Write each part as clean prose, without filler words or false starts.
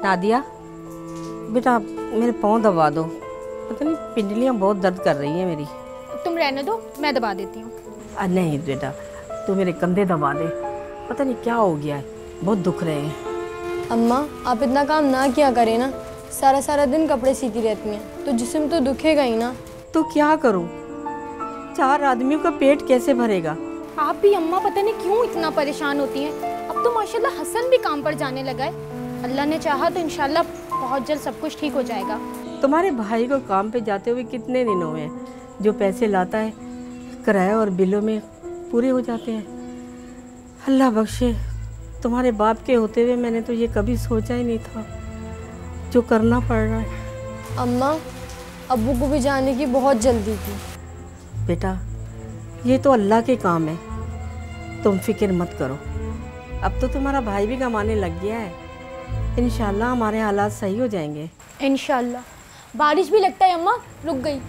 नादिया बेटा मेरे पाँव दबा दो, पता नहीं पिंडलियाँ बहुत दर्द कर रही हैं मेरी। तुम रहने दो, मैं दबा देती हूँ। नहीं बेटा तू मेरे कंधे दबा दे, पता नहीं क्या हो गया है, बहुत दुख रहे हैं। अम्मा आप इतना काम ना किया करें ना, सारा सारा दिन कपड़े सीती रहती हैं तो जिस्म तो दुखेगा ही ना। तो क्या करूँ, 4 आदमियों का पेट कैसे भरेगा। आप भी अम्मा पता नहीं क्यों इतना परेशान होती हैं। अब तो माशाल्लाह हसन भी काम पर जाने लगा है। अल्लाह ने चाहा तो इंशाल्लाह बहुत जल्द सब कुछ ठीक हो जाएगा। तुम्हारे भाई को काम पे जाते हुए कितने दिन हुए हैं, जो पैसे लाता है किराया और बिलों में पूरे हो जाते हैं। अल्लाह बख्शे, तुम्हारे बाप के होते हुए मैंने तो ये कभी सोचा ही नहीं था जो करना पड़ रहा है। अम्मा अब्बू को भी जाने की बहुत जल्दी थी। बेटा ये तो अल्लाह के काम है, तुम फिक्र मत करो। अब तो तुम्हारा भाई भी कमाने लग गया है, इंशाल्लाह हमारे हालात सही हो जाएंगे। इंशाल्लाह। बारिश भी लगता है अम्मा रुक गई।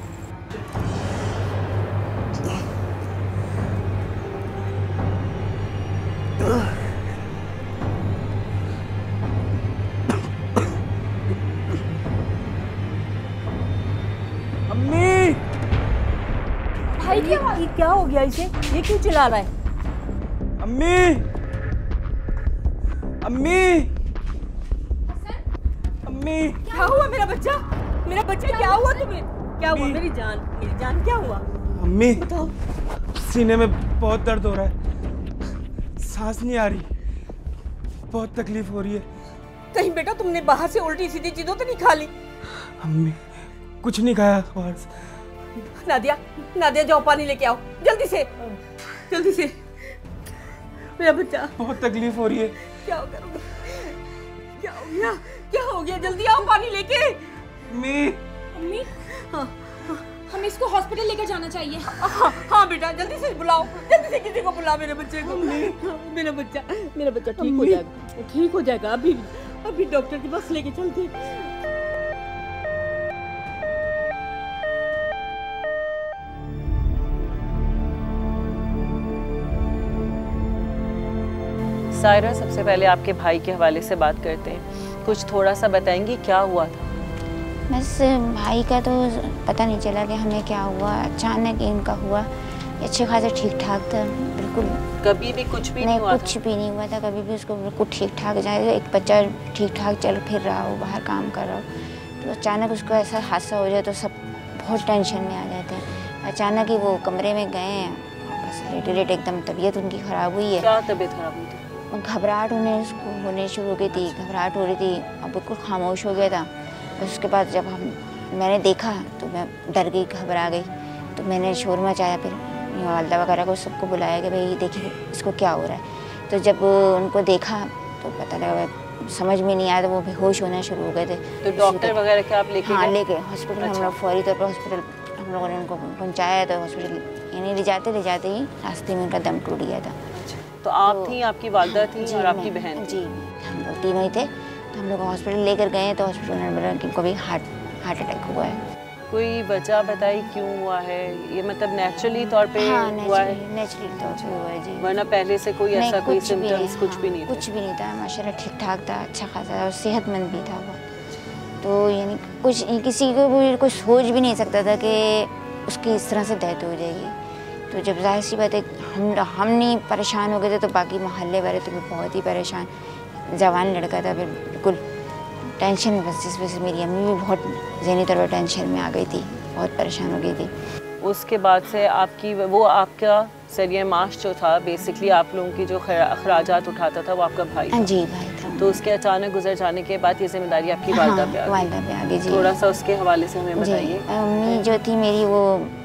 अम्मी भाई क्या हो गया इसे, ये क्यों चिल्ला रहा है। अम्मी अम्मी अम्मी क्या हुआ मेरा बच्चा, मेरा बच्चा क्या हुआ तुम्हें, क्या हुआ मेरी जान क्या हुआ। अम्मी बताओ। सीने में बहुत दर्द हो रहा है, सांस नहीं आ रही, बहुत तकलीफ हो रही है। कहीं बेटा तुमने बाहर से उल्टी सीधी चीजों तो नहीं खा ली। अम्मी कुछ नहीं खाया बाहर से। नादिया जाओ पानी लेके आओ जल्दी से मेरा बच्चा। बहुत तकलीफ हो रही है। क्या हो गया जल्दी आओ पानी लेके। अम्मी हाँ हमें इसको हॉस्पिटल लेकर जाना चाहिए। हाँ बेटा जल्दी से बुलाओ, जल्दी से किसी को बुला मेरे बच्चे को। मेरा बच्चा ठीक हो जाएगा, अभी डॉक्टर के पास लेके चलते। सायरा सबसे पहले आपके भाई के हवाले से बात करते हैं, कुछ थोड़ा सा बताएंगी क्या हुआ था। बस भाई का तो पता नहीं चला कि हमें क्या हुआ, अचानक इनका हुआ। अच्छे खासे ठीक ठाक था बिल्कुल, कभी भी कुछ भी नहीं हुआ। कुछ भी नहीं हुआ था कभी भी, उसको बिल्कुल ठीक ठाक जाए। एक बच्चा ठीक ठाक चल फिर रहा हो, बाहर काम कर रहा हो, तो अचानक उसको ऐसा हादसा हो जाए तो सब बहुत टेंशन में आ जाते हैं। अचानक ही वो कमरे में गए हैं, बस लेटे एकदम तबीयत उनकी ख़राब हुई है। क्या तबीयत खराब हुई थी? घबराहट होने शुरू हो गई थी, घबराहट हो रही थी, अब बिल्कुल खामोश हो गया था। बस उसके बाद जब मैंने देखा तो मैं डर गई, घबरा गई, तो मैंने शोर मचाया। फिर वालदा वगैरह को सबको बुलाया कि भाई देखिए इसको क्या हो रहा है। तो जब उनको देखा तो पता लगा, समझ में नहीं आया, तो वो बेहोश होना शुरू हो गए थे। तो डॉक्टर वगैरह क्या आप लेके? हाँ लेके हॉस्पिटल। हम लोग फौरी तौर पर हॉस्पिटल हम लोगों ने उनको पहुँचाया, तो हॉस्पिटल यानी ले जाते ही रास्ते में उनका दम टूट गया था। तो आप थी, आपकी वालदा थी और आपकी बहन? जी हम लोग तीनों ही थे। तो हम लोग हॉस्पिटल लेकर गए, तो हॉस्पिटल में बोला कि इनको भी हार्ट अटैक हुआ है। कोई वजह बताई क्यों हुआ है? ये मतलब नेचुरली तौर पे हुआ है? नेचुरली तौर पे हुआ है जी, वरना पहले से कोई ऐसा कोई सिम्टम्स कुछ भी नहीं? कुछ भी नहीं था, माशाल्लाह ठीक ठाक था, अच्छा खासा और सेहतमंद भी था वो। तो यानी कुछ किसी को सोच भी नहीं सकता था कि उसकी इस तरह से डेथ हो जाएगी। तो जब जाहिर सी बात है हम नहीं परेशान हो गए थे, तो बाकी मोहल्ले वाले तो भी बहुत ही परेशान। जवान लड़का था, फिर बिल्कुल टेंशन में, बस जिस वजह से मेरी अम्मी भी बहुत ज़हनी तौर पर टेंशन में आ गई थी, बहुत परेशान हो गई थी। उसके बाद से आपका सरिया माश जो था, बेसिकली आप लोगों की जो अखराजात उठाता था वो आपका भाई था? जी भाई था। तो उसके अचानक गुजर जाने के बाद ये जिम्मेदारी आपकी वालदा पे आ गई जी। थोड़ा सा उसके हवाले से हमें बताइए। अम्मी जो थी मेरी, वो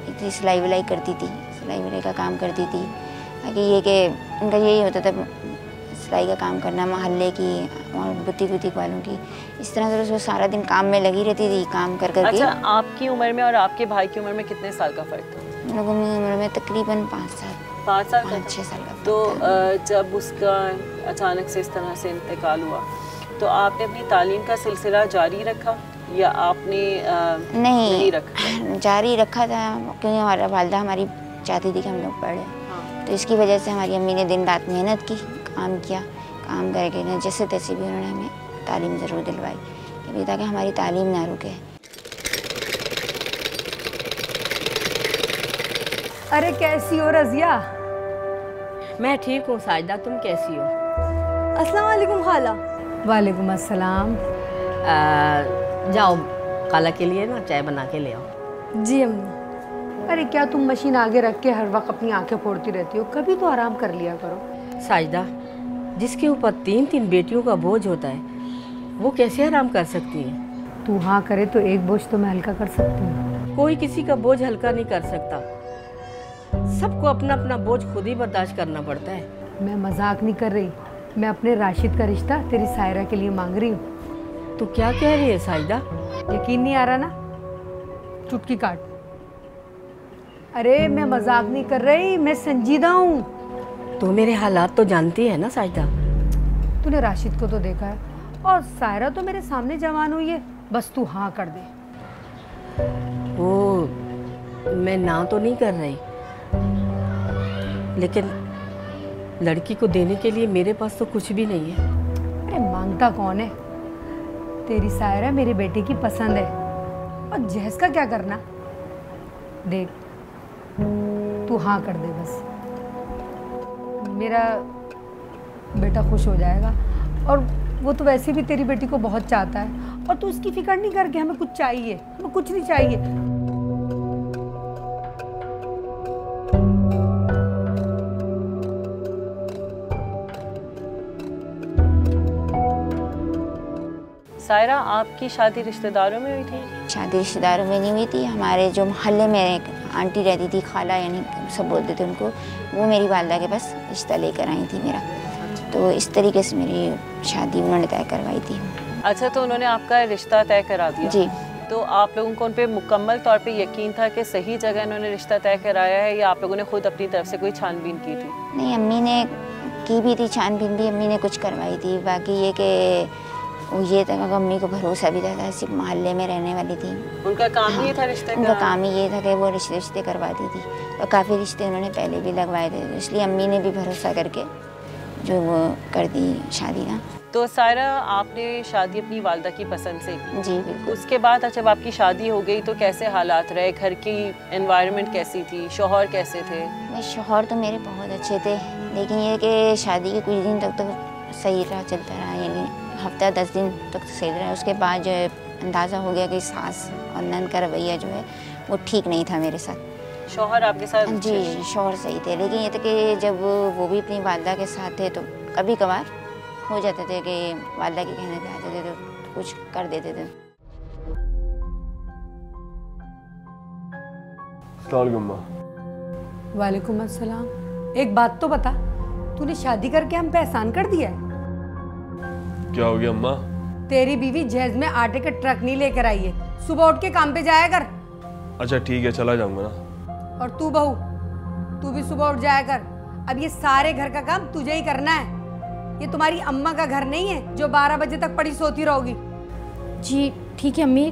इतनी सिलाई विलाई करती थी, सिलाई विलाई का काम करती थी। बाकी ये कि उनका यही होता था सिलाई का काम करना, मोहल्ले की और बुटीक वालों की, इस तरह से वो सारा दिन काम में लगी रहती थी, काम कर कर। अच्छा, आपकी उम्र में और आपके भाई की उम्र में कितने साल का फ़र्क था? हम लोगों की उम्र में तकरीबन 5 साल 6 साल का। तो जब उसका अचानक से इस तरह से इंतकाल हुआ, तो आपने अपनी तालीम का सिलसिला जारी रखा या आपने नहीं रखा? जारी रखा था, क्योंकि हमारा वालदा हमारी चाहती थी कि हम लोग पढ़ें। हाँ। तो इसकी वजह से हमारी अम्मी ने दिन रात मेहनत की, काम किया, काम करके जैसे तैसे भी उन्होंने हमें तालीम ज़रूर दिलवाई कि भाई ताकि हमारी तालीम ना रुके। अरे कैसी हो रज़िया? मैं ठीक हूँ साजिदा, तुम कैसी हो? अस्सलाम वालेकुम खाला। वालेकुम अस्सलाम। जाओ खाला के लिए ना चाय बना के ले आओ। जी अम्मी। अरे क्या तुम मशीन आगे रख के हर वक्त अपनी आंखें फोड़ती रहती हो? कभी तो आराम कर लिया करो। साजिदा, जिसके ऊपर 3-3 बेटियों का बोझ होता है वो कैसे आराम कर सकती है? तू हाँ करे तो एक बोझ तो मैं हल्का कर सकती हूँ। कोई किसी का बोझ हल्का नहीं कर सकता, सबको अपना अपना बोझ खुद ही बर्दाश्त करना पड़ता है। मैं मजाक नहीं कर रही, मैं अपने राशिद का रिश्ता तेरी सायरा के लिए मांग रही हूँ। तू क्या कह रही है साजिदा? यकीन नहीं आ रहा ना? चुटकी काट। अरे मैं मजाक नहीं कर रही, मैं संजीदा हूँ। तू मेरे हालात तो जानती है ना साजिदा? तूने राशिद को तो देखा है, और सायरा तो मेरे सामने जवान हुई है, बस तू हाँ कर दे। वो मैं ना तो नहीं कर रही, लेकिन लड़की को देने के लिए मेरे पास तो कुछ भी नहीं है। अरे मांगता कौन है? तेरी सायरा मेरे बेटे की पसंद है, और जहेज का क्या करना? देख तू हाँ कर दे बस, मेरा बेटा खुश हो जाएगा। और वो तो वैसे भी तेरी बेटी को बहुत चाहता है, और तू इसकी फिक्र नहीं कर कि हमें कुछ चाहिए, हमें कुछ नहीं चाहिए। सायरा, आपकी शादी रिश्तेदारों में हुई थी? शादी रिश्तेदारों में नहीं हुई थी, हमारे जो मोहल्ले में एक आंटी रहती थी, खाला यानी सब बोलते थे उनको, वो मेरी वालदा के पास रिश्ता लेकर आई थी मेरा। तो इस तरीके से मेरी शादी उन्होंने तय करवाई थी। अच्छा, तो उन्होंने आपका रिश्ता तय करा दिया? जी। तो आप लोगों को उन पर मुकम्मल तौर पे यकीन था कि सही जगह इन्होंने रिश्ता तय कराया है, या आप लोगों ने खुद अपनी तरफ से कोई छानबीन की थी? नहीं, अम्मी ने की भी थी छानबीन भी, अम्मी ने कुछ करवाई थी। बाकी ये कि ये था कि अम्मी को भरोसा भी था, सिर्फ मोहल्ले में रहने वाली थी। उनका काम ही था रिश्ते उनका काम ही ये था कि वो रिश्ते करवाती थी, और काफ़ी रिश्ते उन्होंने पहले भी लगवाए थे, इसलिए अम्मी ने भी भरोसा करके जो वो कर दी शादी ना। तो सायरा, आपने शादी अपनी वालदा की पसंद से की? जी बिल्कुल। उसके बाद जब आपकी शादी हो गई तो कैसे हालात रहे? घर की एनवायरनमेंट कैसी थी? शौहर कैसे थे? मैं शौहर तो मेरे बहुत अच्छे थे, लेकिन ये कि शादी के कुछ दिन तक तो सही रहा, चलता रहा, यानी हफ्ता 10 दिन तक तो सही रहा। उसके बाद जो है अंदाज़ा हो गया कि सास और नंद का रवैया जो है वो ठीक नहीं था मेरे साथ। शौहर आपके साथ? जी, शौहर सही थे, लेकिन ये था कि जब वो भी अपनी वालदा के साथ थे तो कभी कभार हो जाते थे कि वालदा के कहने पे आ जाते थे तो कुछ कर देते थे। वालेकुम अस्सलाम। एक बात तो बता, तूने शादी करके हम पे एहसान कर दिया है? क्या हो गया अम्मा? तेरी बीवी जहेज में आटे का ट्रक नहीं लेकर आई है, सुबह उठ के काम पे जाया कर। अच्छा ठीक है, चला जाऊंगा ना। और तू बहू, तू भी सुबह उठ जाया कर। अब ये सारे घर का काम तुझे ही करना है, ये तुम्हारी अम्मा का घर नहीं है जो 12 बजे तक पड़ी सोती रहोगी। जी ठीक है अम्मी,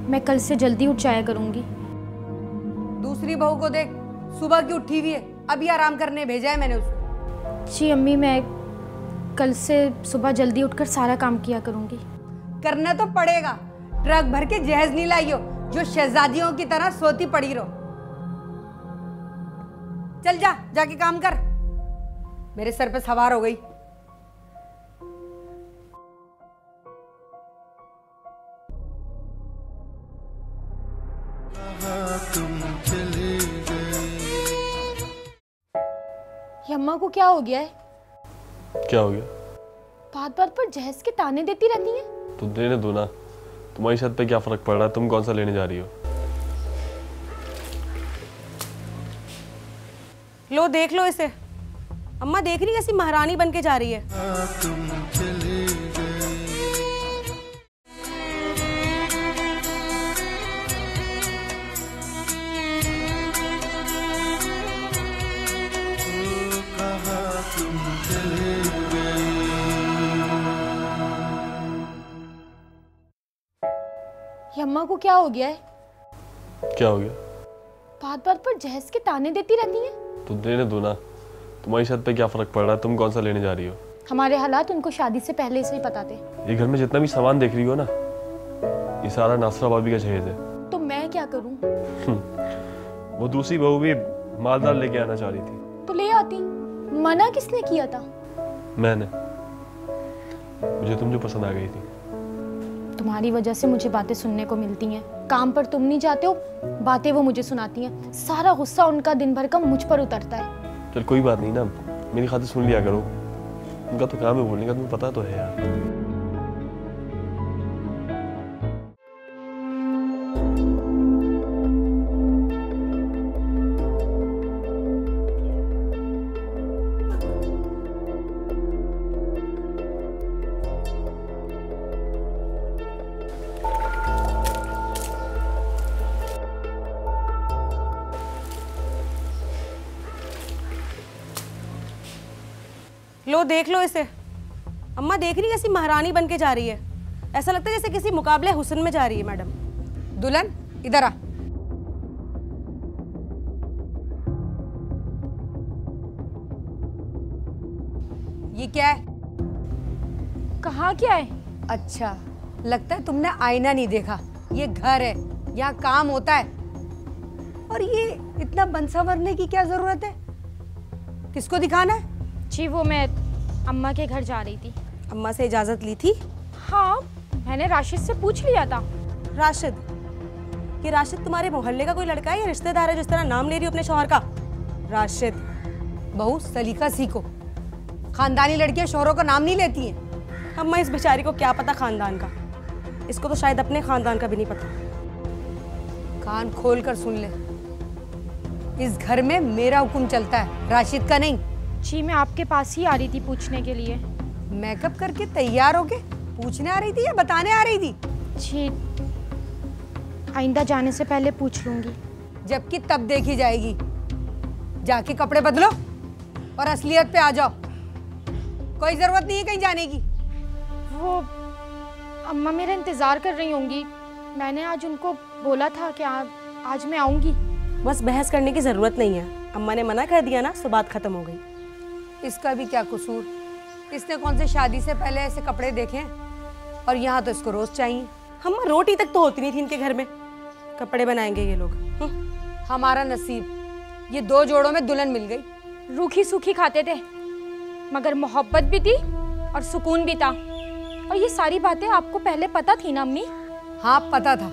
मैं कल से जल्दी उठ जाया करूँगी। दूसरी बहू को देख, सुबह की उठी हुई है, अभी आराम करने भेजा है मैंने उसको। जी अम्मी, मैं कल से सुबह जल्दी उठकर सारा काम किया करूँगी। करना तो पड़ेगा, ट्रक भर के जहेज नहीं लाइयो जो शहजादियों की तरह सोती पड़ी रहो। चल जा, जाके काम कर, मेरे सर पे सवार हो गई। ये अम्मा को क्या हो गया है? क्या हो गया? बात बात पर जहेज के ताने देती रहती हैं। तो देने दो ना, तुम्हारी छत पे क्या फर्क पड़ रहा है? तुम कौन सा लेने जा रही हो? लो देख लो इसे, अम्मा देख रही कैसी महारानी बन के जा रही है। ये अम्मा को क्या हो गया है? क्या हो गया? बात बात पर जहेज के ताने देती रहती हैं। तो देने दो ना, तुम्हारी छत पे क्या फर्क पड़ रहा है? तुम कौन सा लेने जा रही हो? हमारे हालात उनको शादी से पहले से ही पता थे। ये घर में जितना भी सामान देख रही हो ना, ये सारा नासरा भाभी का जहेज है। तो मैं क्या करूं? वो दूसरी बहू भी मालदार लेके आना चाह रही थी। तो ले आती। मना किसने किया था? मैंने। मुझे तुम जो पसंद आ गई थी। तुम्हारी वजह से मुझे बातें सुनने को मिलती हैं। काम पर तुम नहीं जाते हो, बातें वो मुझे सुनाती हैं। सारा गुस्सा उनका दिन भर का मुझ पर उतरता है। चल कोई बात नहीं ना, मेरी खातिर सुन लिया करो। उनका तो काम है बोलने का, तुम्हें पता तो है यार। लो देख लो इसे। अम्मा देख रही कैसी महारानी बन के जा रही है। ऐसा लगता है जैसे किसी मुकाबले हुस्न में जा रही है। मैडम दुल्हन इधर आ। ये क्या है? कहाँ क्या है? अच्छा, लगता है तुमने आईना नहीं देखा। ये घर है, यहाँ काम होता है। और ये इतना बन संवरने की क्या जरूरत है? किसको दिखाना है? जी वो मैं अम्मा के घर जा रही थी। अम्मा से इजाजत ली थी? हाँ, मैंने राशिद से पूछ लिया था। राशिद? ये राशिद तुम्हारे मोहल्ले का कोई लड़का है या रिश्तेदार है जिस तरह नाम ले रही हो अपने शौहर का? राशिद। बहू सलीका सीखो। खानदानी लड़कियां शौहरों का नाम नहीं लेती हैं। अम्मा इस बेचारी को क्या पता खानदान का। इसको तो शायद अपने खानदान का भी नहीं पता। कान खोल कर सुन ले, इस घर में मेरा हुक्म चलता है, राशिद का नहीं। जी मैं आपके पास ही आ रही थी पूछने के लिए। मेकअप करके तैयार होके पूछने आ रही थी या बताने आ रही थी? जी आइंदा जाने से पहले पूछ लूंगी। जबकि तब देखी जाएगी। जाके कपड़े बदलो और असलियत पे आ जाओ। कोई जरूरत नहीं है कहीं जाने की। वो अम्मा मेरा इंतजार कर रही होंगी। मैंने आज उनको बोला था कि आज मैं आऊंगी। बस बहस करने की जरूरत नहीं है। अम्मा ने मना कर दिया ना, तो बात खत्म हो गई। इसका भी क्या कसूर? इसने कौन से शादी से पहले ऐसे कपड़े देखे? और यहाँ तो इसको रोज चाहिए। अम्मा रोटी तक तो होती नहीं थी इनके घर में, कपड़े बनाएंगे ये लोग। हमारा नसीब, ये दो जोड़ों में दुल्हन मिल गई। रूखी सूखी खाते थे मगर मोहब्बत भी थी और सुकून भी था। और ये सारी बातें आपको पहले पता थी ना अम्मी? हाँ पता था,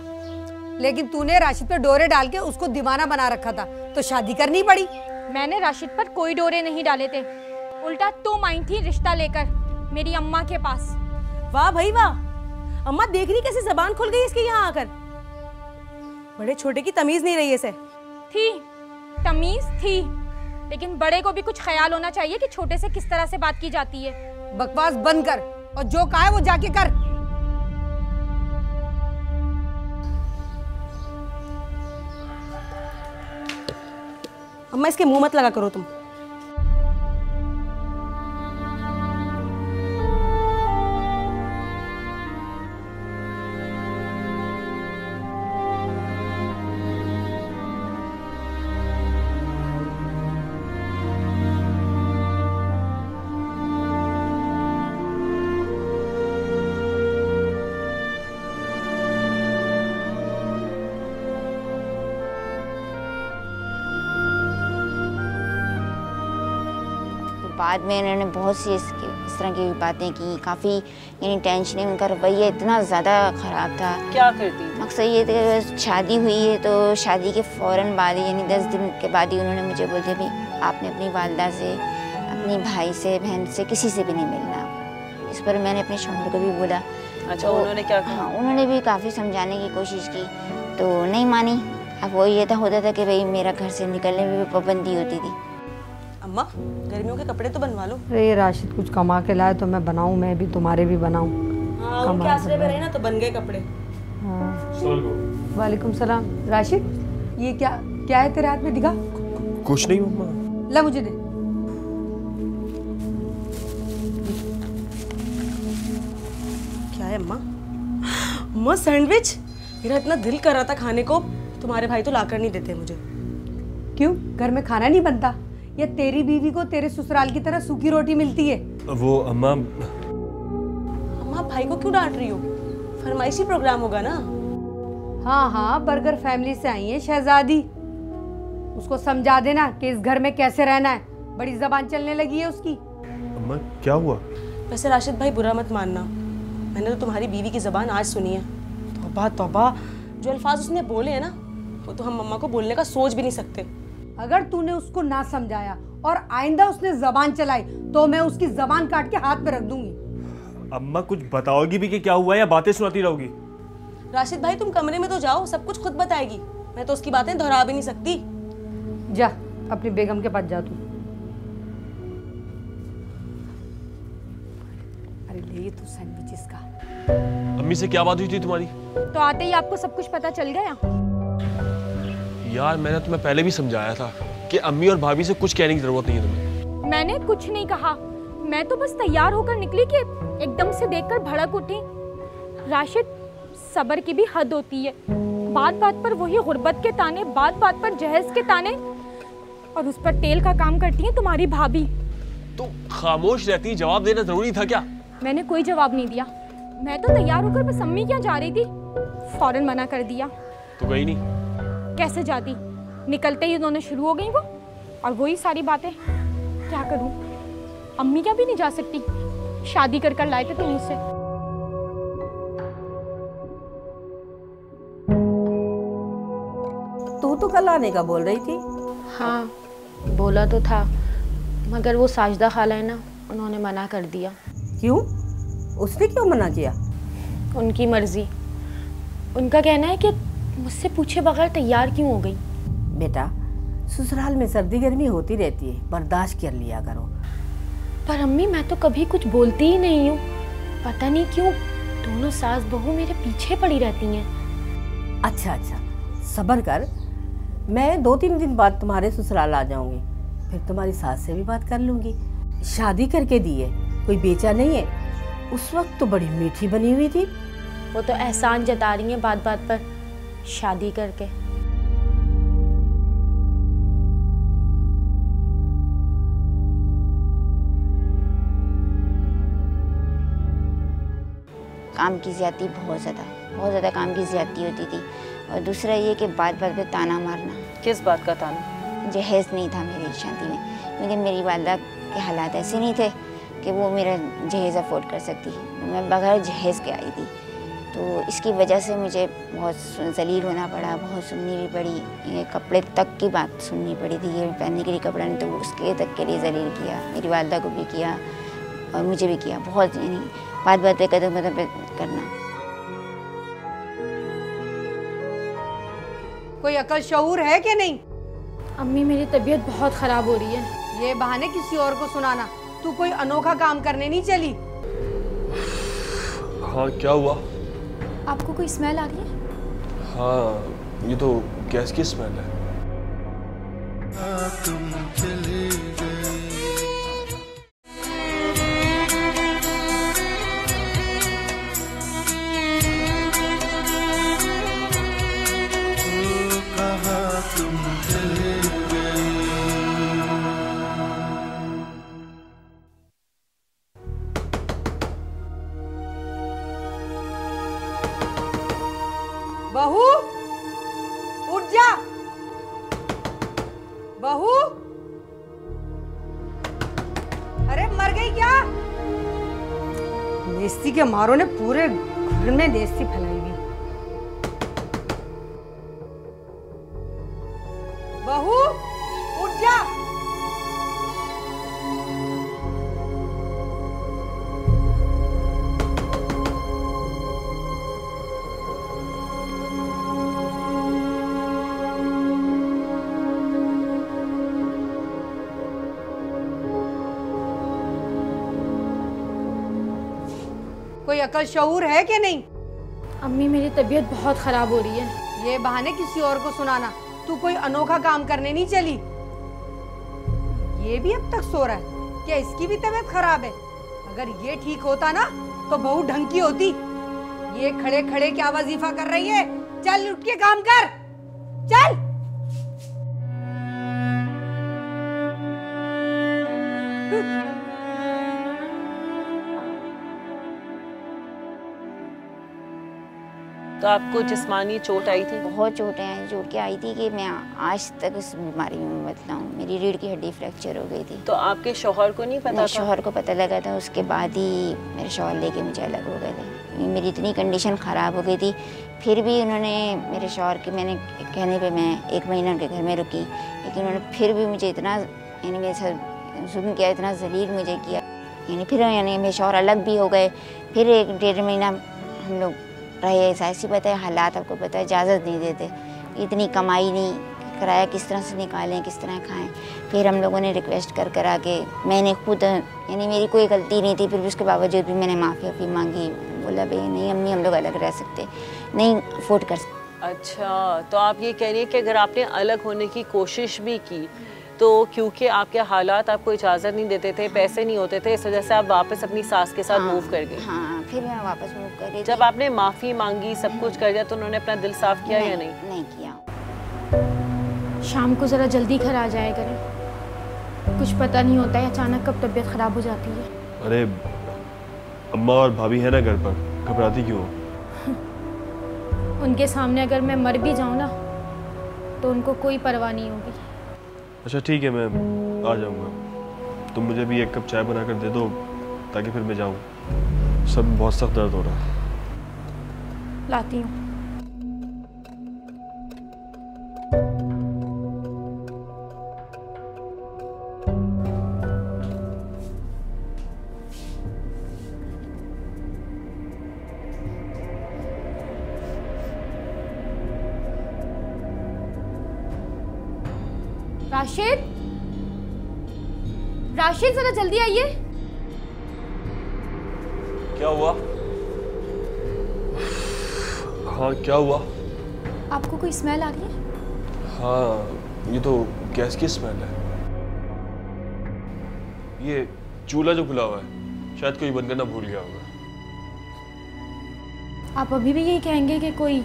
लेकिन तूने राशिद पे डोरे डाल के उसको दीवाना बना रखा था, तो शादी करनी पड़ी। मैंने राशिद पर कोई डोरे नहीं डाले थे, उल्टा तुम आई थी रिश्ता लेकर मेरी अम्मा के पास। वाह भाई वाह, अम्मा देख रही कैसे जबान खुल गई इसके यहाँ आकर। बड़े छोटे की तमीज नहीं रही इसे। थी तमीज थी, लेकिन बड़े को भी कुछ ख्याल होना चाहिए कि छोटे से किस तरह से बात की जाती है। बकवास बंद कर और जो कहा है वो जाके कर। अम्मा इसके मुंह मत लगा करो तुम। बाद में उन्होंने बहुत सी इस तरह की बातें की। काफ़ी यानी टेंशन, उनका रवैया इतना ज़्यादा ख़राब था। क्या करती थी? मकसद ये था कि शादी हुई है तो शादी के फ़ौरन बाद ही यानी 10 दिन के बाद ही उन्होंने मुझे बोल दिया भाई आपने अपनी वालदा से, अपनी भाई से, बहन से, किसी से भी नहीं मिलना। इस पर मैंने अपने शौहर को भी बोला। अच्छा, तो उन्होंने क्या कहा? हाँ, उन्होंने भी काफ़ी समझाने की कोशिश की तो नहीं मानी। अब वो ये होता था कि भाई मेरा घर से निकलने में भी पाबंदी होती थी। अम्मा गर्मियों के कपड़े तो बनवा लो। अरे राशिद कुछ कमा के लाए तो मैं बनाऊं, मैं भी तुम्हारे भी बनाऊं। हाँ, उनके आसरे पे रहे ना तो बन गए कपड़े। हाँ। वालेकुम सलाम। राशिद ये क्या है तेरे हाथ में, दिखा। कुछ नहीं मम्मा। ला मुझे दे। क्या है अम्मा? अम्मा सैंडविच, मेरा इतना दिल कर रहा था खाने को, तुम्हारे भाई तो लाकर नहीं देते मुझे। क्यों, घर में खाना नहीं बनता या तेरी बीवी को तेरे ससुराल की तरह सूखी रोटी मिलती है? वो अम्मा अम्मा भाई को क्यों डांट रही हो? फरमाइशी प्रोग्राम होगा ना। हाँ हाँ, बर्गर फैमिली से आई है शहजादी। उसको समझा देना कि इस घर में कैसे रहना है। बड़ी जबान चलने लगी है उसकी। अम्मा क्या हुआ? वैसे राशिद भाई बुरा मत मानना, मैंने तो तुम्हारी बीवी की ज़बान आज सुनी है। तौबा तौबा, जो अल्फाज उसने बोले हैं ना, वो तो हम मम्मा को बोलने का सोच भी नहीं सकते। अगर तूने उसको ना समझाया और आइंदा उसने जबान चलाई तो मैं उसकी जबान काट के हाथ पे रख दूंगी। अम्मा कुछ बताओगी भी कि क्या हुआ या बातें सुनाती रहोगी? राशिद भाई तुम कमरे में तो जाओ, सब कुछ खुद बताएगी। मैं तो उसकी बातें दोहरा भी नहीं सकती। जा अपनी बेगम के पास जा तू। अरे ले तू सैंडविचेस का। अम्मी से क्या बात हुई थी तुम्हारी? तो आते ही आपको सब कुछ पता चल गया? यार मैंने तुम्हें पहले भी समझाया था कि अम्मी और भाभी से कुछ कहने की जरूरत नहीं है तुम्हें। मैंने कुछ नहीं कहा, मैं तो बस तैयार होकर निकली कि एकदम से देखकर भड़क उठी। राशिद, सब्र की भी हद होती है। बात बात पर वही गुर्बत के ताने, बात बात पर जहेज के ताने, और उस पर तेल का काम करती है तुम्हारी भाभी। तो खामोश रहती, जवाब देना जरूरी था क्या? मैंने कोई जवाब नहीं दिया। मैं तो तैयार होकर बस अम्मी क्या जा रही थी, फौरन मना कर दिया। तो गई नहीं? कैसे जाती, निकलते ही उन्होंने शुरू हो गई वो, और वही सारी बातें। क्या करूं, अम्मी क्या भी नहीं जा सकती? शादी कर कर लाए थे तुम मुझसे। तू तो कल आने का बोल रही थी। हाँ बोला तो था, मगर वो साजदा खाला है ना, उन्होंने मना कर दिया। क्यों? उसने क्यों मना किया? उनकी मर्जी। उनका कहना है कि मुझसे पूछे बगैर तैयार क्यों हो गई। बेटा, ससुराल में सर्दी गर्मी होती रहती है, बर्दाश्त कर लिया करो। पर अम्मी मैं तो कभी कुछ बोलती ही नहीं हूँ, पता नहीं क्यों दोनों सास बहू मेरे पीछे पड़ी रहती हैं। अच्छा अच्छा, सब्र कर। मैं 2-3 दिन बाद तुम्हारे ससुराल आ जाऊंगी, फिर तुम्हारी सास से भी बात कर लूंगी। शादी करके दी है, कोई बेचा नहीं है। उस वक्त तो बड़ी मीठी बनी हुई थी। वो तो एहसान जता रही हैं बात बात पर, शादी करके। काम की ज़्यादती बहुत ज़्यादा काम की ज़्यादती होती थी। और दूसरा ये कि बात बात पे ताना मारना। किस बात का ताना? जहेज़ नहीं था मेरी शादी में, क्योंकि मेरी वालदा के हालात ऐसे नहीं थे कि वो मेरा जहेज़ अफोर्ड कर सकती। मैं बगैर जहेज़ के आई थी, तो इसकी वजह से मुझे बहुत जलील होना पड़ा, बहुत सुननी भी पड़ी। ये कपड़े तक की बात सुननी पड़ी थी, ये पहनने के लिए कपड़ा नहीं, तो उसके तक के लिए जलील किया। मेरी वालदा को भी किया और मुझे भी किया, बहुत। यानी बात बात पे कदम कदम पे करना। कोई अकल शऊर है कि नहीं? अम्मी मेरी तबीयत बहुत ख़राब हो रही है। ये बहाने किसी और को सुनाना। तू कोई अनोखा काम करने नहीं चली? हाँ क्या हुआ? आपको कोई स्मेल आ रही है? हाँ ये तो गैस की स्मेल है। तुम चले गए। बहू उठ जा। बहू, अरे मर गई क्या? नेस्ती के मारों ने पूरे घर में नेस्ती फैलाई हुई। बहू उठ जा। कोई अकल शऊर है कि नहीं? अम्मी मेरी तबीयत बहुत ख़राब हो रही है। ये बहाने किसी और को सुनाना। तू कोई अनोखा काम करने नहीं चली? ये भी अब तक सो रहा है? क्या इसकी भी तबीयत खराब है? अगर ये ठीक होता ना तो बहू ढंग की होती। ये खड़े खड़े क्या वजीफा कर रही है? चल उठ के काम कर, चल। तो आपको जिस्मानी चोट आई थी? बहुत चोटें आई, चोट के आई थी कि मैं आज तक उस बीमारी में बतला हूँ। मेरी रीढ़ की हड्डी फ्रैक्चर हो गई थी। तो आपके शौहर को नहीं पता था? शौहर को पता लगा था, उसके बाद ही मेरे शौहर लेके मुझे अलग हो गए थे। मेरी इतनी कंडीशन ख़राब हो गई थी, फिर भी उन्होंने मेरे शौहर के मैंने कहने पे मैं 1 महीना उनके घर में रुकी, लेकिन उन्होंने फिर भी मुझे इतना यानी मेरे साथ जुल्म किया, इतना जलील मुझे किया। यानी फिर यानी मेरे शौहर अलग भी हो गए। फिर 1-1.5 महीना हम लोग रहे। ऐसी बात है, हालात आपको पता है इजाज़त नहीं देते, इतनी कमाई नहीं, किराया किस तरह से निकालें, किस तरह खाएं। फिर हम लोगों ने रिक्वेस्ट कर कर आके, मैंने खुद यानी मेरी कोई गलती नहीं थी, फिर भी उसके बावजूद भी मैंने माफ़ी मांगी। बोला भाई नहीं अम्मी, हम लोग अलग रह सकते नहीं, अफोर्ड कर सकते। अच्छा, तो आप ये कह रही हैं कि अगर आपने अलग होने की कोशिश भी की तो क्योंकि आपके हालात आपको इजाज़त नहीं देते थे, पैसे नहीं होते थे, इस वजह से आप वापस अपनी सास के साथ मूव कर गए? हाँ, फिर मैं वापस मूव कर गई। जब आपने माफ़ी मांगी, सब कुछ कर दिया, तो उन्होंने अपना दिल साफ किया या नहीं? नहीं किया। शाम को ज़रा जल्दी घर आ जाया करें, कुछ पता नहीं होता है अचानक कब तबीयत ख़राब हो जाती है। अरे अम्मा और भाभी है ना घर पर, घबराती क्यों? उनके सामने अगर मैं मर भी जाऊँ ना तो उनको कोई परवाह नहीं होगी। अच्छा ठीक है, मैं आ जाऊँगा। तुम मुझे भी 1 कप चाय बना कर दे दो ताकि फिर मैं जाऊँ। सब बहुत सख्त दर्द हो रहा है। लाती हूँ। राशिद, राशिद जरा जल्दी आइए। क्या हुआ? हाँ क्या हुआ? आपको कोई स्मेल आ रही है? हाँ, ये तो गैस की स्मेल है। ये चूल्हा जो खुला हुआ है, शायद कोई बंद करना भूल गया होगा। आप अभी भी यही कहेंगे कि कोई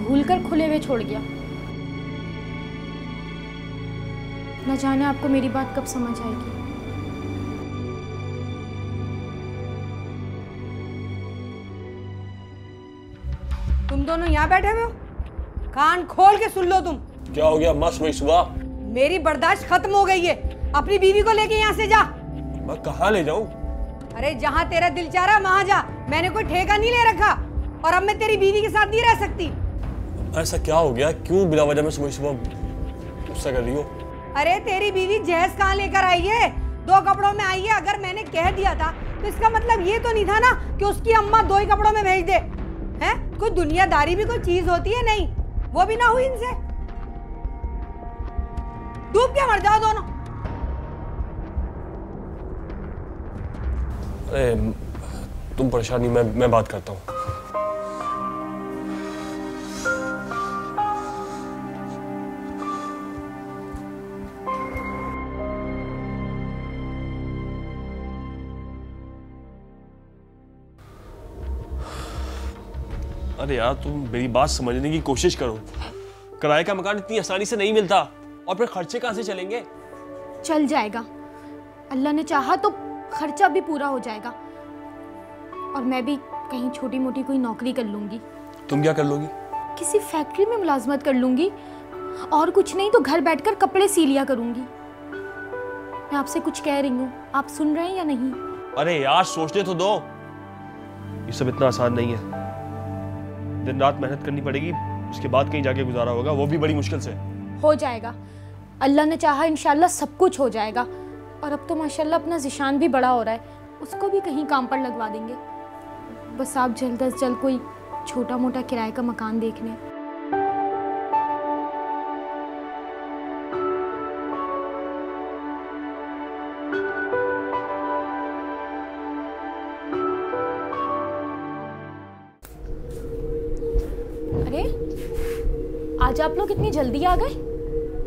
भूलकर खुले हुए छोड़ गया? न जाने आपको मेरी बात कब समझ आएगी। तुम दोनों यहाँ बैठे हुए हो, कान खोल के सुन लो। तुम क्या हो गया अम्मा? सुबह मेरी बर्दाश्त खत्म हो गई है। अपनी बीवी को लेके यहाँ से जा। मैं कहाँ ले जाऊँ? अरे जहाँ तेरा दिल चाह रहा वहाँ जा, मैंने कोई ठेका नहीं ले रखा। और अब मैं तेरी बीवी के साथ नहीं रह सकती। ऐसा क्या हो गया? क्यों बिना वजह में सुबह गुस्सा कर रही हो? अरे तेरी बीवी जहेज कहाँ लेकर आई है? 2 कपड़ों में आई है। अगर मैंने कह दिया था तो इसका मतलब ये तो नहीं था ना कि उसकी अम्मा 2 ही कपड़ों में भेज दे। हैं? कोई दुनियादारी भी कोई चीज होती है? नहीं, वो भी ना हुई इनसे। डूब के मर जाओ दोनों। अरे तुम परेशान नहीं, मैं बात करता हूँ। अरे यार तुम मेरी बात समझने की कोशिश करो। किराए का मकान इतनी आसानी से नहीं मिलता, और फिर खर्चे कहाँ से चलेंगे? चल जाएगा, अल्लाह ने चाहा तो खर्चा भी पूरा हो जाएगा। और मैं भी कहीं छोटी मोटी कोई नौकरी कर लूंगी। तुम क्या कर लोगी? किसी फैक्ट्री में मुलाजमत कर लूंगी, और कुछ नहीं तो घर बैठकर कपड़े सी लिया करूंगी। मैं आपसे कुछ कह रही हूँ, आप सुन रहे हैं या नहीं? अरे यार सोचने तो दो। ये सब इतना आसान नहीं है। दिन रात मेहनत करनी पड़ेगी, उसके बाद कहीं जाके गुजारा होगा, वो भी बड़ी मुश्किल से। हो जाएगा, अल्लाह ने चाहा इंशाल्लाह सब कुछ हो जाएगा। और अब तो माशाल्लाह अपना ज़िशान भी बड़ा हो रहा है, उसको भी कहीं काम पर लगवा देंगे। बस आप जल्द अज जल्द कोई छोटा मोटा किराए का मकान देख लें। अरे आज आप लोग इतनी जल्दी आ गए,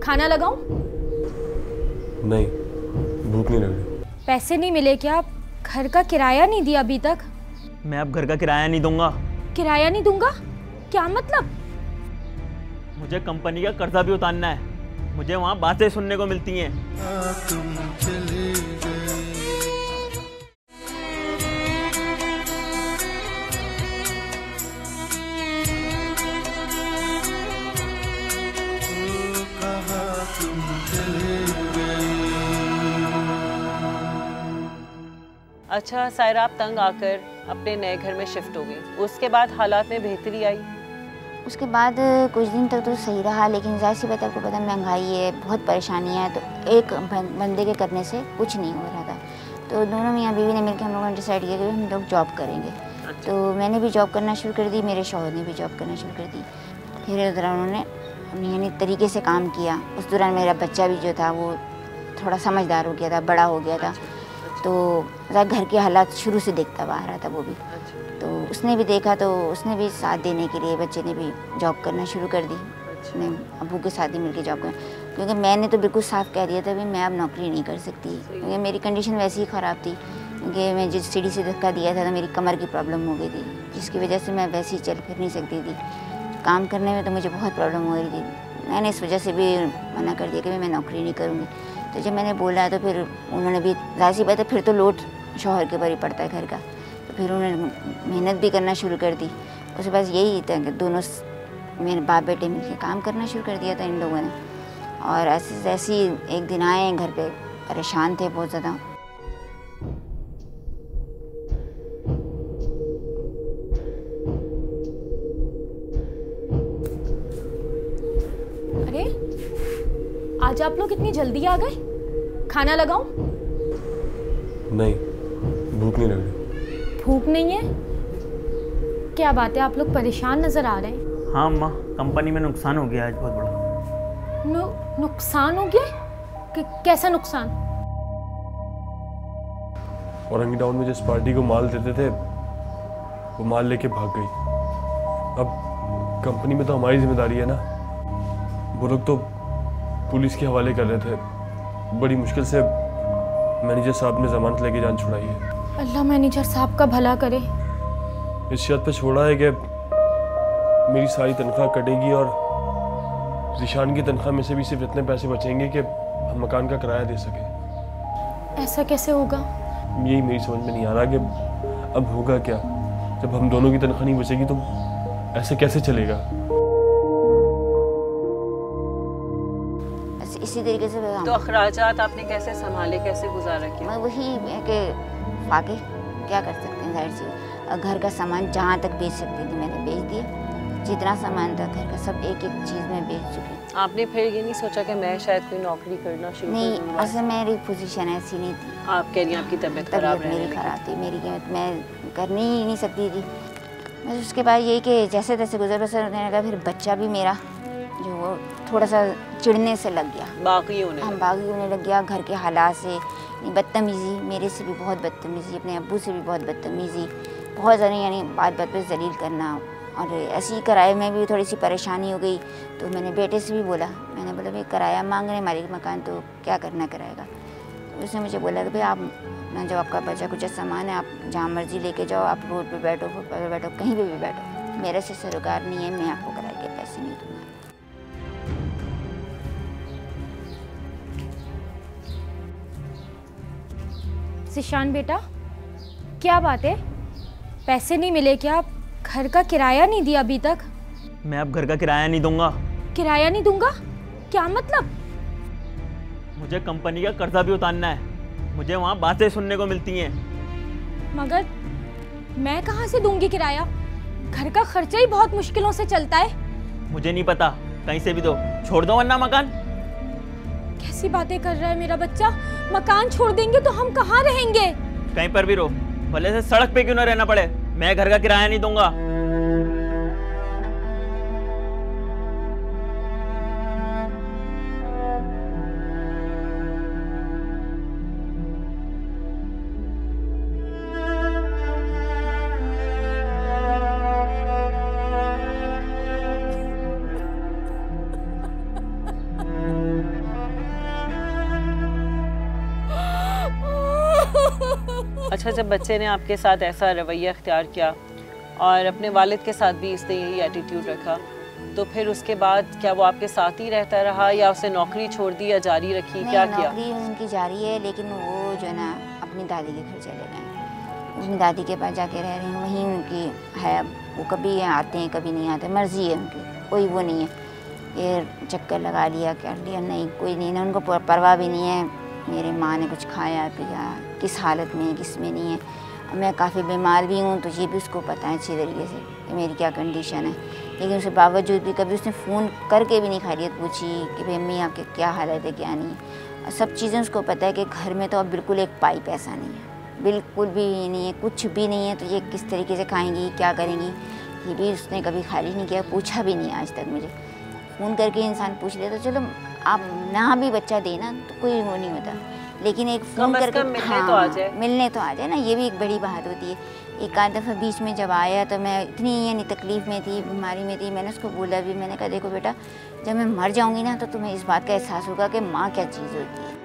खाना लगाऊं? नहीं, भूख नहीं लग रही। पैसे नहीं मिले क्या? घर का किराया नहीं दिया अभी तक? मैं अब घर का किराया नहीं दूंगा। किराया नहीं दूंगा? क्या मतलब? मुझे कंपनी का कर्जा भी उतारना है। मुझे वहाँ बातें सुनने को मिलती हैं। तुम चले गए। अच्छा सायरा, आप तंग आकर अपने नए घर में शिफ्ट हो गई, उसके बाद हालात में बेहतरी आई? उसके बाद कुछ दिन तक तो सही रहा, लेकिन जाहिर सी बात है, आपको पता महंगाई है, बहुत परेशानी है, तो एक बंदे के करने से कुछ नहीं हो रहा था। तो दोनों मियाँ बीवी ने मिलकर हम लोगों ने डिसाइड किया कि हम लोग जॉब करेंगे। तो मैंने भी जॉब करना शुरू कर दी, मेरे शौहर ने भी जॉब करना शुरू कर दी। फिर उधर उन्होंने यानी तरीके से काम किया। उस दौरान मेरा बच्चा भी जो था वो थोड़ा समझदार हो गया था, बड़ा हो गया था, तो घर के हालात शुरू से देखता हुआ आ रहा था वो भी। तो उसने भी देखा, तो उसने भी साथ देने के लिए बच्चे ने भी जॉब करना शुरू कर दी। उसने अबू के साथ ही मिलकर जॉब कर, क्योंकि मैंने तो बिल्कुल साफ कह दिया था कि मैं अब नौकरी नहीं कर सकती, क्योंकि मेरी कंडीशन वैसी ही ख़राब थी, क्योंकि मैं जिस सीढ़ी से धक्का दिया था तो मेरी कमर की प्रॉब्लम हो गई थी, जिसकी वजह से मैं वैसे ही चल फिर नहीं सकती थी। काम करने में तो मुझे बहुत प्रॉब्लम हो रही थी। मैंने इस वजह से भी मना कर दिया कि मैं नौकरी नहीं करूँगी। तो जब मैंने बोला तो फिर उन्होंने भी, जाहिर सी बात है, फिर तो लोड शौहर के ऊपर ही पड़ता है घर का, तो फिर उन्होंने मेहनत भी करना शुरू कर दी। उसके बाद यही था कि दोनों मेरे बाप बेटे मिलकर काम करना शुरू कर दिया था इन लोगों ने। और ऐसे ही एक दिन आए घर पे, परेशान थे बहुत ज़्यादा। अरे आज आप लोग इतनी जल्दी आ गए, खाना लगाऊं? नहीं, भूख नहीं लग रही। भूख नहीं है? क्या बात है, आप लोग परेशान नजर आ रहे हैं। हाँ अम्मा, कंपनी में नुकसान हो गया आज बहुत बड़ा। नुकसान हो गया? कैसा नुकसान? औरंगी टाउन में जिस पार्टी को माल देते थे वो माल लेके भाग गई। अब कंपनी में तो हमारी जिम्मेदारी है ना। वो लोग तो पुलिस के हवाले कर रहे थे। बड़ी मुश्किल से मैनेजर साहब ने जमानत लेके जान छुड़ाई है। अल्लाह मैनेजर साहब का भला करे। इस शर्त पे छोड़ा है कि मेरी सारी तनख्वाह कटेगी और ज़िशान की तनख्वाह में से भी सिर्फ इतने पैसे बचेंगे कि हम मकान का किराया दे सकें। ऐसा कैसे होगा? यही मेरी समझ में नहीं आ रहा कि अब होगा क्या। जब हम दोनों की तनख्वाह नहीं बचेगी तो ऐसे कैसे चलेगा। इसी तरीके से तो अखराजात आपने कैसे संभाले, कैसे गुजारा किया? वही है कि आगे क्या कर सकते हैं, जाहिर सी घर का सामान जहाँ तक बेच सकती थी मैंने बेच दिया। जितना सामान था घर का सब एक एक चीज़ में बेच चुकी। आपने फिर ये नहीं सोचा कि मैं शायद कोई नौकरी करना शुरू नहीं, करूँ? असल मेरी पोजीशन ऐसी नहीं थी। आप कह रही हैं आपकी तबीयत खराब मेरी खराब थी, मेरी कीमत मैं करनी ही नहीं सकती थी। बस उसके बाद यही कि जैसे तैसे गुजर बसर होने लगा। फिर बच्चा भी मेरा जो वो थोड़ा सा चिढ़ने से लग गया, बागी होने लग गया। घर के हालात से बदतमीज़ी, मेरे से भी बहुत बदतमीज़ी, अपने अब्बू से भी बहुत बदतमीज़ी, बहुत ज़्यादा, यानी बात बात पे जलील करना। और ऐसे ही किराए में भी थोड़ी सी परेशानी हो गई, तो मैंने बेटे से भी बोला, मैंने बोला भाई किराया मांग रहे मालिक मकान, तो क्या करना कराएगा। तो उसने मुझे बोला कि भाई आप अपना जो आपका बचा कुछ सामान है आप जहाँ मर्जी लेके जाओ, आप रोड पे बैठो, फुटपाथ पे बैठो, कहीं पे भी बैठो, मेरे से सरोकार नहीं है, मैं आपको किराए के पैसे नहीं दूँगा। ज़िशान बेटा, क्या बात है, पैसे नहीं मिले क्या? घर का किराया नहीं दिया अभी तक? मैं अब घर का किराया नहीं दूंगा। किराया नहीं दूंगा? क्या मतलब? मुझे कंपनी का कर्जा भी उतारना है, मुझे वहाँ बातें सुनने को मिलती हैं। मगर मैं कहाँ से दूंगी किराया? घर का खर्चा ही बहुत मुश्किलों से चलता है। मुझे नहीं पता, कहीं से भी दो, छोड़ दो वरना मकान। कैसी बातें कर रहा है मेरा बच्चा? मकान छोड़ देंगे तो हम कहाँ रहेंगे? कहीं पर भी रहो, भले से सड़क पे क्यों ना रहना पड़े, मैं घर का किराया नहीं दूंगा। अच्छा, जब बच्चे ने आपके साथ ऐसा रवैया अख्तियार किया और अपने वालिद के साथ भी इसने यही एटीट्यूड रखा, तो फिर उसके बाद क्या वो आपके साथ ही रहता रहा या उसने नौकरी छोड़ दी या जारी रखी? क्या किया? नौकरी उनकी जारी है, लेकिन वो जो है ना अपनी दादी के घर चले गए। अपनी दादी के पास जाके रह रहे हैं, वहीं उनकी है। वो कभी आते हैं कभी नहीं आते, मर्जी है उनकी, कोई वो नहीं है ये चक्कर लगा लिया कर लिया, नहीं, कोई नहीं, ना उनको परवाह भी नहीं है मेरी माँ ने कुछ खाया पिया, किस हालत में है, किस में नहीं है। मैं काफ़ी बीमार भी हूँ, तो ये भी उसको पता है अच्छी तरीके से कि मेरी क्या कंडीशन है। लेकिन उसके बावजूद भी कभी उसने फ़ोन करके भी नहीं खैरियत पूछी कि भाई अम्मी आपके क्या हालत है, क्या नहीं है। सब चीज़ें उसको पता है कि घर में तो अब बिल्कुल एक पाई पैसा नहीं है, बिल्कुल भी नहीं है, कुछ भी नहीं है। तो ये किस तरीके से खाएंगी, क्या करेंगी, ये भी उसने कभी खारिज नहीं किया, पूछा भी नहीं आज तक मुझे। फ़ोन करके इंसान पूछ ले तो चलो, आप ना भी बच्चा देना तो कोई वो नहीं होता, लेकिन एक फ़ोन करके मिलने तो आ जाए ना, ये भी एक बड़ी बात होती है। एक आध दफ़ा बीच में जब आया तो मैं इतनी यानी तकलीफ़ में थी, बीमारी में थी, मैंने उसको बोला भी, मैंने कहा देखो बेटा, जब मैं मर जाऊंगी ना तो तुम्हें इस बात का एहसास होगा कि माँ क्या चीज़ होती है।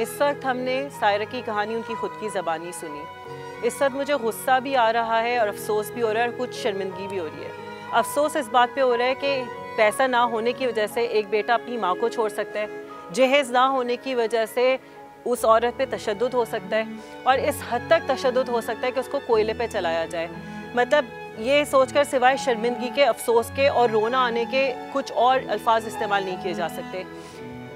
इस वक्त हमने सायरा की कहानी उनकी खुद की ज़बानी सुनी। इस वक्त मुझे गुस्सा भी आ रहा है और अफसोस भी हो रहा है और कुछ शर्मिंदगी भी हो रही है। अफसोस इस बात पे हो रहा है कि पैसा ना होने की वजह से एक बेटा अपनी माँ को छोड़ सकता है, जहेज़ ना होने की वजह से उस औरत पे तशद्दुद हो सकता है, और इस हद तक तशद्दुद हो सकता है कि उसको कोयले पे चलाया जाए। मतलब ये सोचकर सिवाय शर्मिंदगी के, अफसोस के और रोना आने के कुछ और अल्फाज इस्तेमाल नहीं किए जा सकते।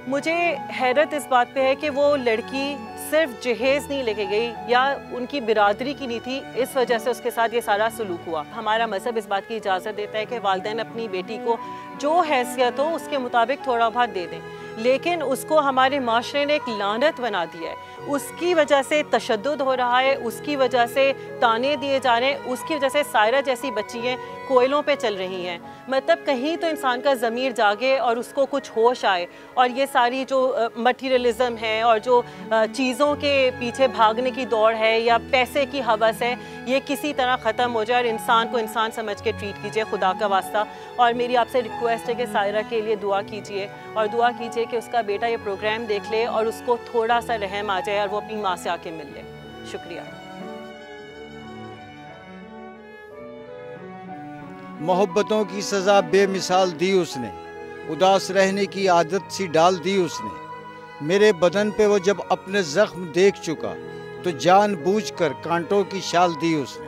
मुझे हैरत इस बात पे है कि वो लड़की सिर्फ जहेज़ नहीं लेके गई या उनकी बिरादरी की नहीं थी, इस वजह से उसके साथ ये सारा सलूक हुआ। हमारा मज़हब इस बात की इजाज़त देता है कि वालिदैन अपनी बेटी को जो हैसियत हो उसके मुताबिक थोड़ा बहुत दे दें, लेकिन उसको हमारे माशरे ने एक लानत बना दिया है। उसकी वजह से तशद्दुद हो रहा है, उसकी वजह से ताने दिए जा रहे हैं, उसकी वजह से सायरा जैसी बच्चियाँ कोयलों पे चल रही हैं। मतलब कहीं तो इंसान का ज़मीर जागे और उसको कुछ होश आए, और ये सारी जो मटीरियलिज़म है और जो चीज़ों के पीछे भागने की दौड़ है या पैसे की हवस है, ये किसी तरह ख़त्म हो जाए और इंसान को इंसान समझ के ट्रीट कीजिए, खुदा का वास्ता। और मेरी आपसे रिक्वेस्ट है कि सायरा के लिए दुआ कीजिए, और दुआ कीजिए कि उसका बेटा ये प्रोग्राम देख ले और उसको थोड़ा सा रहम आ जाए और वो अपनी माँ से आके मिल ले। शुक्रिया। मोहब्बतों की सज़ा बेमिसाल दी उसने, उदास रहने की आदत सी डाल दी उसने। मेरे बदन पे वो जब अपने ज़ख्म देख चुका तो जानबूझकर कांटों की शाल दी उसने।